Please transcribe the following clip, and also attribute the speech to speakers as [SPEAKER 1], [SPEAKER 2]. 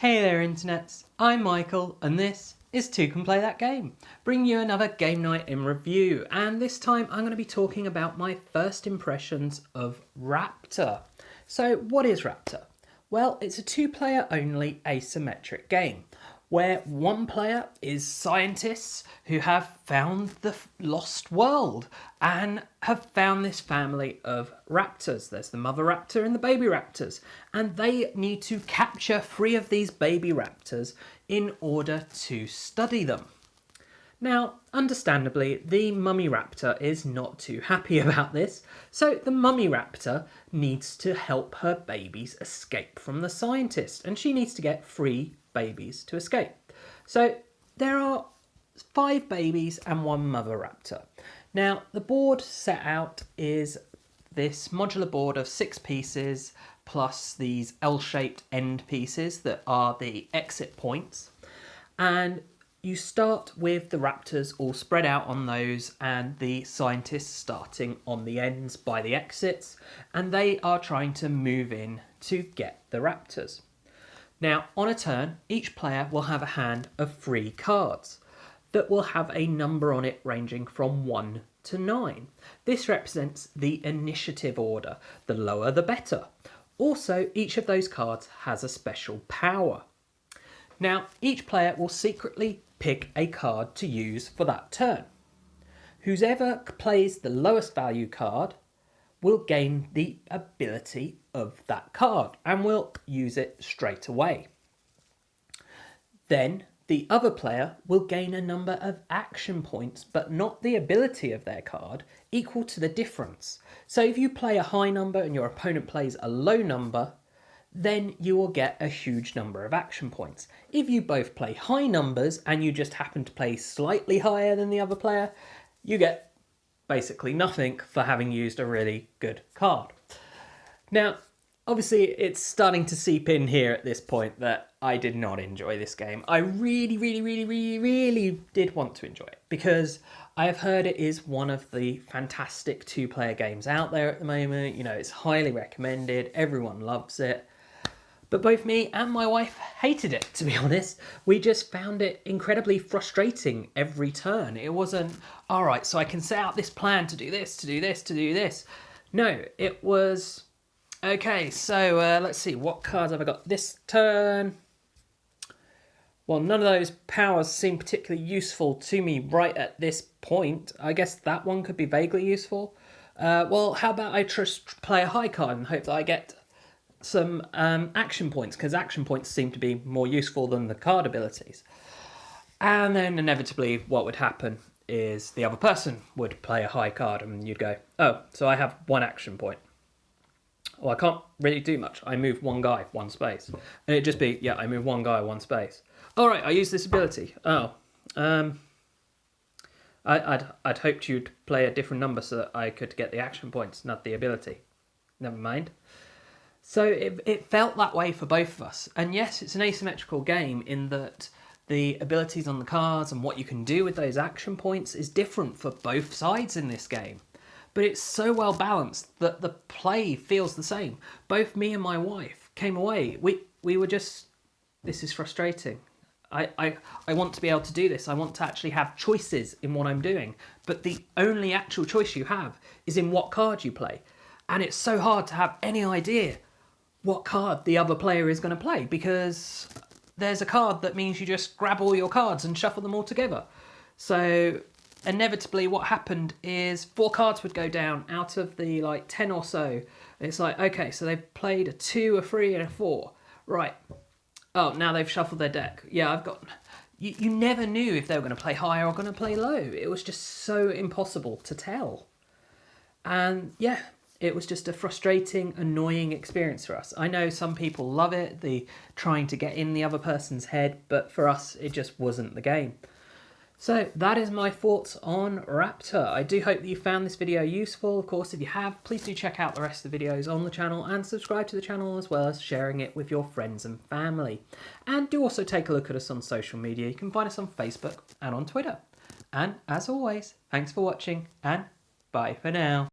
[SPEAKER 1] Hey there internets, I'm Michael and this is Toucan Play That Game, bringing you another game night in review, and this time I'm going to be talking about my first impressions of Raptor. So what is Raptor? Well, it's a two-player only asymmetric game, where one player is scientists who have found the lost world and have found this family of raptors. There's the mother raptor and the baby raptors, and they need to capture 3 of these baby raptors in order to study them. Now, understandably, the mummy raptor is not too happy about this, so the mummy raptor needs to help her babies escape from the scientist, and she needs to get 3 babies to escape. So there are 5 babies and 1 mother raptor. Now, the board set out is this modular board of 6 pieces plus these L-shaped end pieces that are the exit points, and you start with the raptors all spread out on those and the scientists starting on the ends by the exits, and they are trying to move in to get the raptors. Now, on a turn, each player will have a hand of 3 cards that will have a number on it ranging from 1 to 9. This represents the initiative order. The lower the better. Also, each of those cards has a special power. Now, each player will secretly pick a card to use for that turn. Whoever plays the lowest value card will gain the ability of that card and will use it straight away. Then the other player will gain a number of action points, but not the ability of their card, equal to the difference. So if you play a high number and your opponent plays a low number, then you will get a huge number of action points. If you both play high numbers and you just happen to play slightly higher than the other player, you get basically nothing for having used a really good card. Now, obviously it's starting to seep in here at this point that I did not enjoy this game. I really did want to enjoy it because I have heard it is one of the fantastic 2-player games out there at the moment. You know, it's highly recommended, everyone loves it. But both me and my wife hated it, to be honest. We just found it incredibly frustrating every turn. It wasn't, all right, so I can set out this plan to do this, to do this, to do this. No, it was, okay, so let's see, what cards have I got this turn? Well, none of those powers seem particularly useful to me right at this point. I guess that one could be vaguely useful. Well, how about I just play a high card and hope that I get some action points, because action points seem to be more useful than the card abilities. And then inevitably what would happen is the other person would play a high card and you'd go, oh, so I have 1 action point. Well, I can't really do much. I move 1 guy, 1 space. And it'd just be, yeah, I move 1 guy, 1 space. All right, I use this ability. Oh, I'd hoped you'd play a different number so that I could get the action points, not the ability. Never mind. So it felt that way for both of us. And yes, it's an asymmetrical game in that the abilities on the cards and what you can do with those action points is different for both sides in this game. But it's so well balanced that the play feels the same. Both me and my wife came away. We were just, this is frustrating. I want to be able to do this. I want to actually have choices in what I'm doing. But the only actual choice you have is in what card you play. And it's so hard to have any idea what card the other player is going to play, because there's a card that means you just grab all your cards and shuffle them all together. So inevitably what happened is 4 cards would go down out of the 10 or so. It's like, okay, so they've played a 2, a 3 and a 4. Right. Oh, now they've shuffled their deck. Yeah, I've got... You never knew if they were going to play high or going to play low. It was just so impossible to tell. And yeah, it was just a frustrating, annoying experience for us. I know some people love it, the trying to get in the other person's head, but for us, it just wasn't the game. So that is my thoughts on Raptor. I do hope that you found this video useful. Of course, if you have, please do check out the rest of the videos on the channel and subscribe to the channel, as well as sharing it with your friends and family. And do also take a look at us on social media. You can find us on Facebook and on Twitter. And as always, thanks for watching and bye for now.